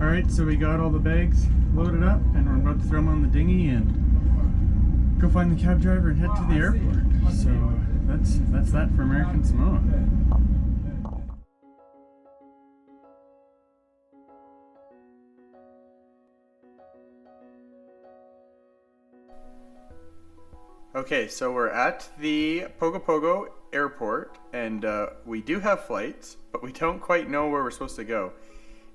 Alright, so we got all the bags loaded up and we're about to throw them on the dinghy and go find the cab driver and head to the airport. So that's that for American Samoa. Okay, so we're at the Pogo Pogo airport and we do have flights, but we don't quite know where we're supposed to go.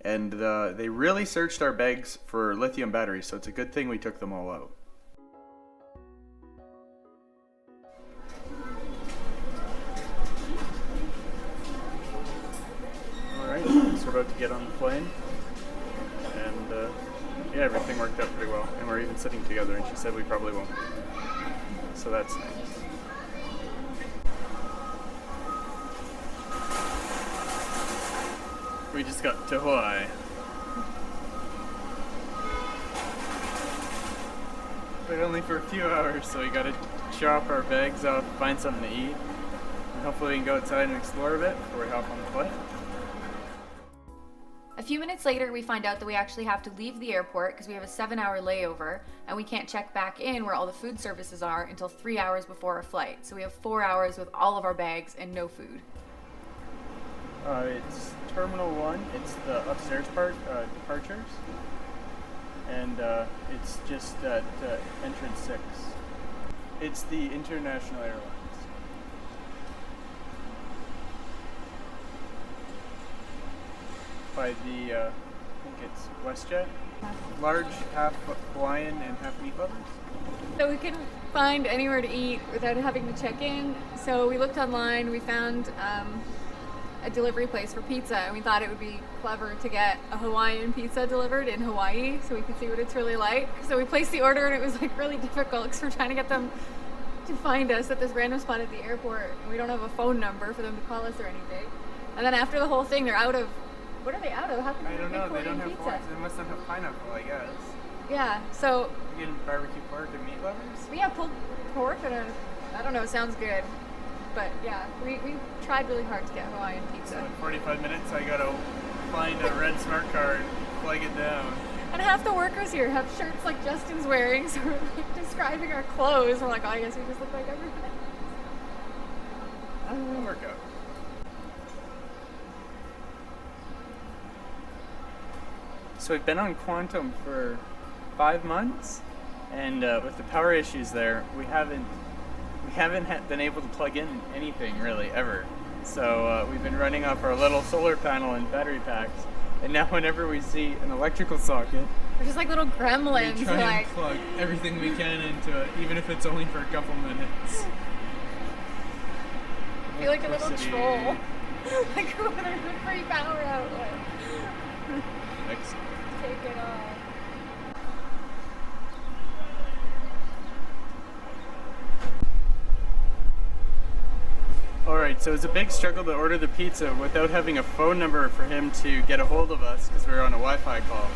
And they really searched our bags for lithium batteries, so it's a good thing we took them all out. Alright, so we're about to get on the plane. And yeah, everything worked out pretty well. And we're even sitting together, and she said we probably won't. So that's nice. We just got to Hawaii. But only for a few hours, so we gotta chop our bags off, find something to eat, and hopefully we can go outside and explore a bit before we hop on the flight. A few minutes later, we find out that we actually have to leave the airport because we have a 7-hour layover and we can't check back in where all the food services are until 3 hours before our flight. So we have 4 hours with all of our bags and no food. It's Terminal 1, it's the upstairs part, departures, and it's just at entrance 6. It's the International Airlines. By the, I think it's WestJet. Large, half Hawaiian and half meat lovers. So we couldn't find anywhere to eat without having to check in. So we looked online, we found a delivery place for pizza, and we thought it would be clever to get a Hawaiian pizza delivered in Hawaii so we could see what it's really like. So we placed the order and it was like really difficult because we're trying to get them to find us at this random spot at the airport, and we don't have a phone number for them to call us or anything. And then after the whole thing, they're out of, what are they out of? How can I don't know, they don't have pizza? pork, they must not have pineapple, I guess. Yeah, so. You getting barbecue pork and meat lovers? We have pulled pork and I don't know, it sounds good. But yeah, we tried really hard to get Hawaiian pizza. So in 45 minutes I gotta find a red smart card, plug it down. And half the workers here have shirts like Justin's wearing, so we're like describing our clothes. We're like, oh, I guess we just look like everybody. It'll work out. So we've been on Quantum for 5 months, and with the power issues there, we haven't been able to plug in anything really ever. So we've been running off our little solar panel and battery packs, and now whenever we see an electrical socket, we're just like little gremlins. We try and plug everything we can into it, even if it's only for a couple minutes. I feel like a little troll. Like when there's a free power outlet. Excellent. Take it off. Alright, so it's a big struggle to order the pizza without having a phone number for him to get a hold of us because we were on a Wi-Fi call.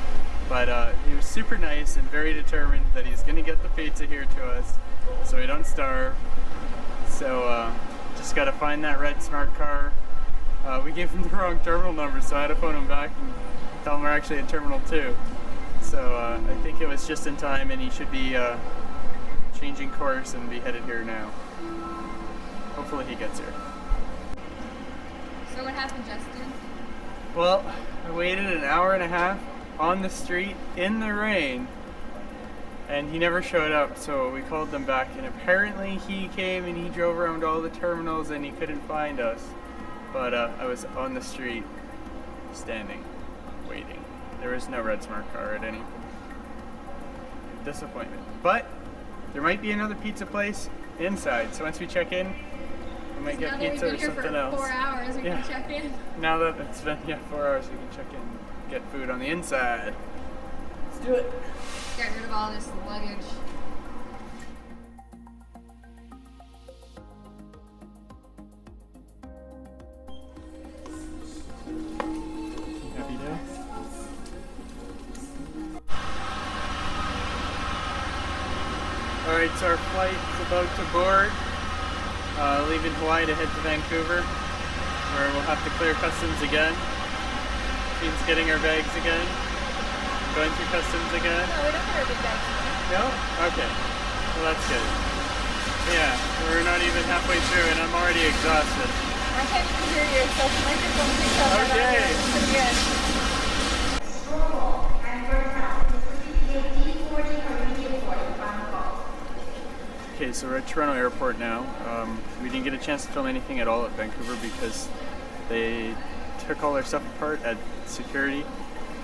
But he was super nice and very determined that he's going to get the pizza here to us so we don't starve. So just got to find that red smart car. We gave him the wrong terminal number, so I had to phone him back and tell him we're actually at Terminal 2. So I think it was just in time, and he should be changing course and be headed here now. Hopefully he gets here. So what happened, Justin? Well, I waited an hour and a half on the street in the rain, and he never showed up, so we called them back, and apparently he came and he drove around all the terminals and he couldn't find us. But I was on the street, standing, waiting. There was no red smart car at any point. Disappointment. But there might be another pizza place inside, so once we check in, we might get pizza or something else. 4 hours, we can check in. Now that it's been 4 hours, we can check in, get food on the inside. Let's do it. Get rid of all this luggage. Happy day. Alright, so our flight is about to board. Leaving Hawaii to head to Vancouver, where we'll have to clear customs again. Means getting our bags again. going through customs again? No, we don't get our big bags. No? Okay. Well, that's good. Yeah, we're not even halfway through and I'm already exhausted. I can't even hear you, so the microphone picks up right Okay. on you. Pretty good. Okay, so we're at Toronto Airport now. We didn't get a chance to film anything at all at Vancouver because they took all our stuff apart at security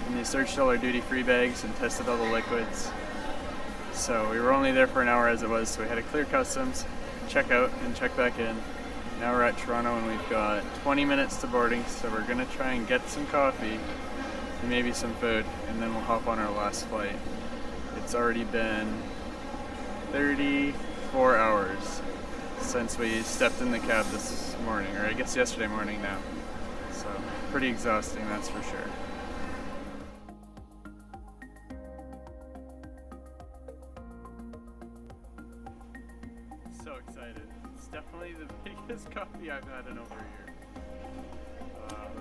and they searched all our duty-free bags and tested all the liquids. So we were only there for an hour as it was, so we had to clear customs, check out, and check back in. Now we're at Toronto and we've got 20 minutes to boarding, so we're gonna try and get some coffee and maybe some food, and then we'll hop on our last flight. It's already been 34 hours since we stepped in the cab this morning, or I guess yesterday morning now. So pretty exhausting, that's for sure. So excited. It's definitely the biggest coffee I've had in over a year.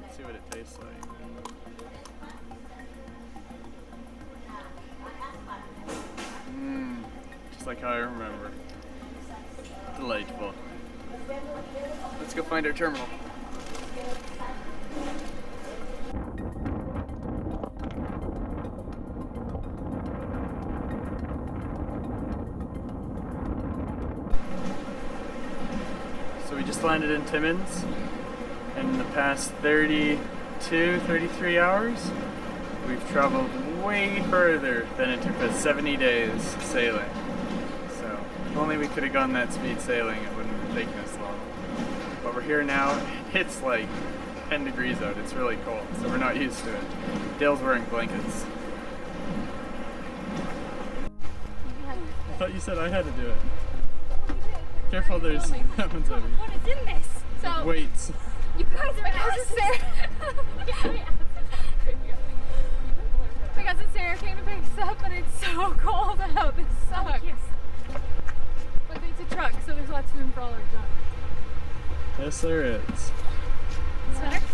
Let's see what it tastes like. Just like how I remember. Delightful. Let's go find our terminal. So we just landed in Timmins, and in the past 33 hours, we've traveled way further than it took us 70 days sailing. So if only we could have gone that speed sailing, it wouldn't have taken us long. But we're here now. It's like 10 degrees out. It's really cold, so we're not used to it. Dale's wearing blankets. I thought you said I had to do it. Careful, there's that one's heavy. What is in this? So Weights. you guys are necessary. Because Sarah came to pick us up and it's so cold out. This sucks. Oh, yes. But it's a truck, so there's lots of room for all our junk. Yes, there is. Snacks?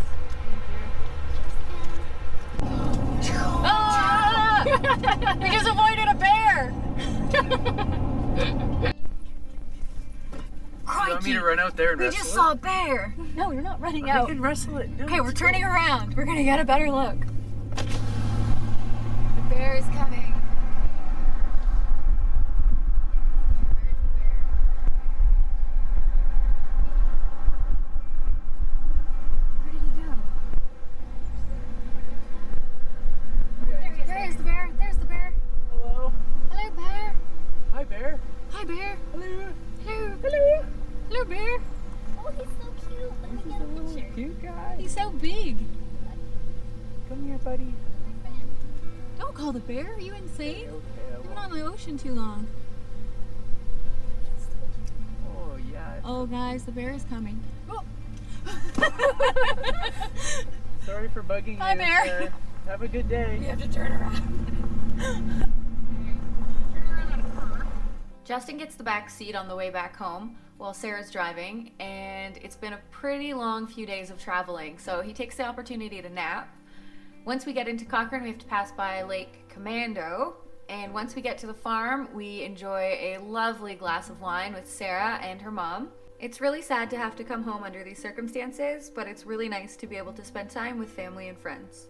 Ah! We just avoided a bear! You want me to run out there and We wrestle just it? saw a bear! No, you're not running out. I can wrestle it. No, Okay, we're it's turning around. We're gonna get a better look. The bear is coming. Where did he go? There is the bear. There's the bear. Hello. Hello, bear. Hi, bear. Hi, bear. Hello. Hello. Hello. Hello, bear. Oh, he's so cute. Let me get a picture. Cute guy. He's so big. Come here, buddy. Don't call the bear. Are you insane? Okay, You've been on the ocean too long. Oh, yeah. Oh, guys, the bear is coming. Oh. Sorry for bugging Hi, you, bear. Sarah. Have a good day. We have to turn around. Justin gets the back seat on the way back home while Sarah's driving, and it's been a pretty long few days of traveling, so he takes the opportunity to nap. Once we get into Cochrane, we have to pass by Lake Commando, and once we get to the farm, we enjoy a lovely glass of wine with Sarah and her mom. It's really sad to have to come home under these circumstances, but it's really nice to be able to spend time with family and friends.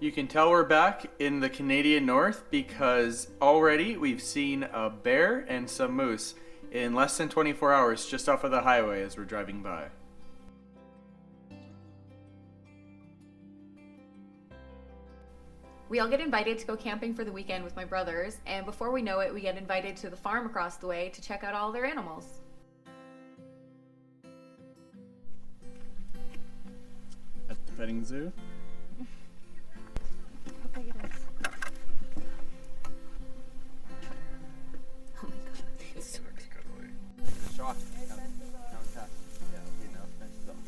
You can tell we're back in the Canadian North because already we've seen a bear and some moose in less than 24 hours just off of the highway as we're driving by. We all get invited to go camping for the weekend with my brothers, and before we know it, we get invited to the farm across the way to check out all their animals. At the petting zoo. How big it is. Oh my god. It's so big. Shot. Yeah, okay, now it's nice though.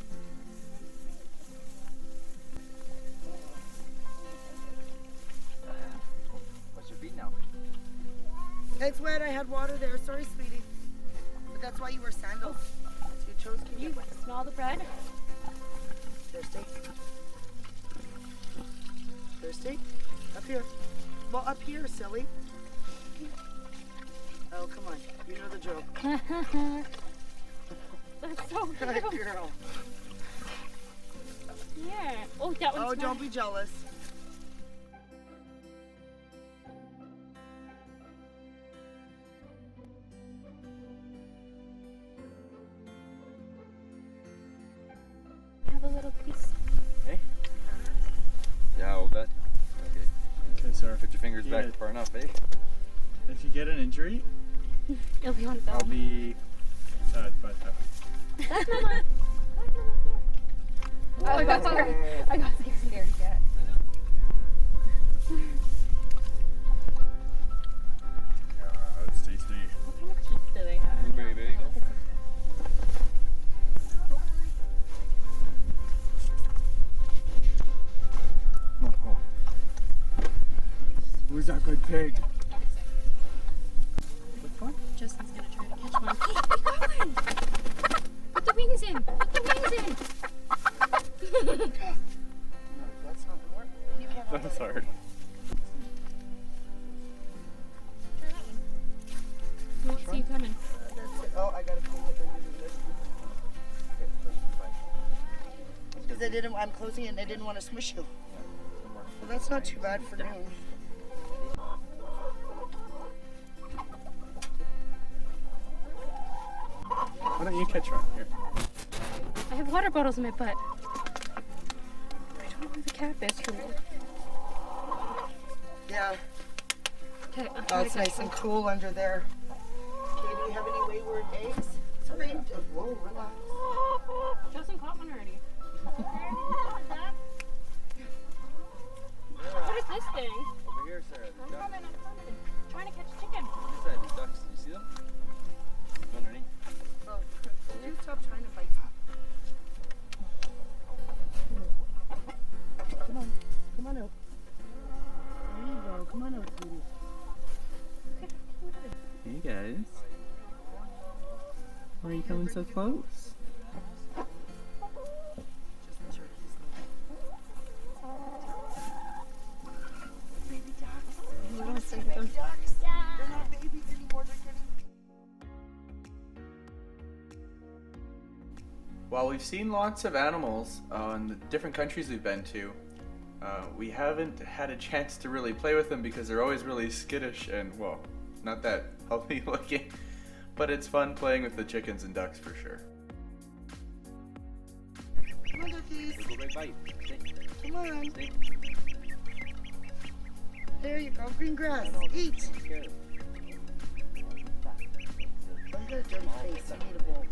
What's your beat now? It's wet. I had water there. Sorry, sweetie. But that's why you wear sandals. You chose to You smell the bread? thirsty. Thirsty? Up here. Well, up here, silly. Oh, come on. You know the joke. That's so Good cute. girl. Yeah. Oh, that one's Oh, don't be jealous. Have a little piece. Hey? Yeah, I'll bet. Okay. Okay, sir. Put your fingers Yeah. back far enough, eh? If you get an injury, It'll be on I'll film. be sad, but That's Mama. Oh, I got scared. I got scared yet. yeah, it's tasty. What kind of teeth do they have? Blueberry, there you go. Oh. Who's that good pig? Which one? Justin's gonna try to catch one. Hey, we got one! Put the wings in! Put the wings in! No, that's not gonna work. You can't hold That's that. hard. Try that one. You won't see you coming. That's it. Oh, I gotta clean it by using this. Okay, that's fine. Because I'm closing it and I didn't want to smush you. Well, that's not too bad for noon. Why don't you catch one here? I have water bottles in my butt. I don't know where the cap is for me. Yeah. Okay, I'll Oh, try it's to nice catch and one. cool under there. Okay, do you have any wayward eggs? Sorry. Whoa, relax. Justin caught one already. What is this thing? Over here, Sarah. I'm The duck. coming. Trying to catch chicken. This side, the ducks. Do you see them? Underneath. Oh, could you stop trying to bite? Come on. Come on out. There you go. Come on out, sweetie. Hey guys. Why are you coming so close? Just the turkeys, though. Baby ducks. You want to say Baby them? ducks. They're not babies anymore. They're getting. While we've seen lots of animals in the different countries we've been to, we haven't had a chance to really play with them because they're always really skittish and, well, not that healthy looking. But it's fun playing with the chickens and ducks for sure. Come on, duckies. Go right bite. Stay. Come on. Stay. There you go. Green grass. I know. Eat. Don't scare them. Oh, you got a dirty face. You need a bowl.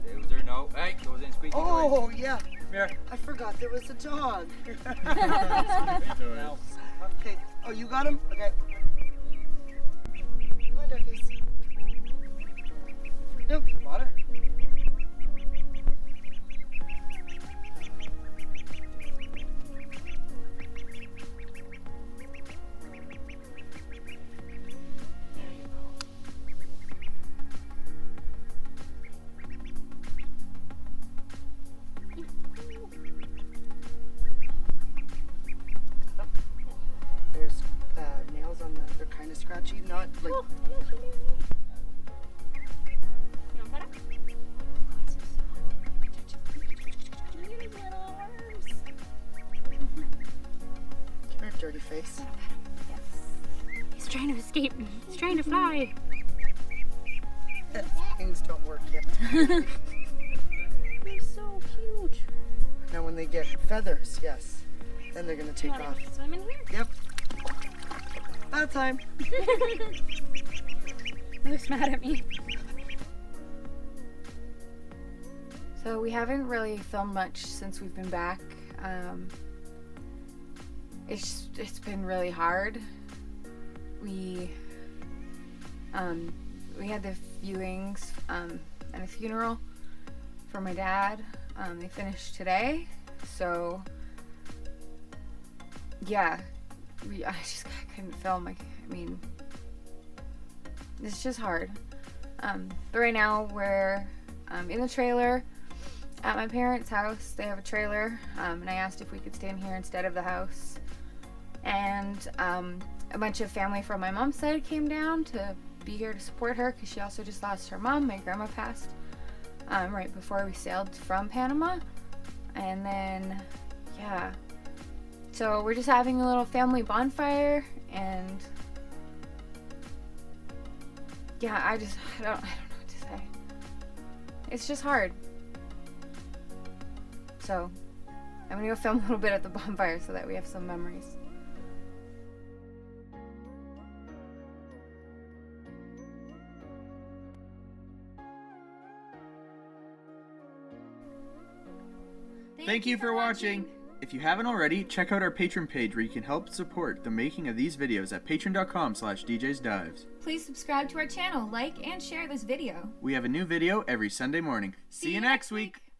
It was there no. Hey, goes in squeaky. Oh, yeah. Come here. I forgot there was a dog. Now. Okay. Oh, you got him? Okay. Come on, duckies. Nope. Water. There's nails on the. They're kind of scratchy. Not like. Oh, yeah, she knew me. You want pet him? Oh, he's so soft. Look at his little arms. Come here, dirty face. Yes. He's trying to escape. He's trying to fly. Things don't work yet. He's so cute. Now, when they get feathers, yes, then they're gonna You take want off. to swim in here? Yep. Bath time. He looks mad at me. So we haven't really filmed much since we've been back. It's been really hard. We had the viewings and a funeral for my dad. They finished today, so yeah, I just couldn't film. I mean, it's just hard. But right now we're in the trailer at my parents' house. They have a trailer, and I asked if we could stay in here instead of the house. and a bunch of family from my mom's side came down to be here to support her because she also just lost her mom. My grandma passed right before we sailed from Panama. And then, yeah. So we're just having a little family bonfire, and yeah, I don't know what to say. It's just hard. So I'm gonna go film a little bit at the bonfire so that we have some memories. Thank you for watching. If you haven't already, check out our Patreon page where you can help support the making of these videos at patreon.com/djsdives. Please subscribe to our channel, like, and share this video. We have a new video every Sunday morning. See you next week!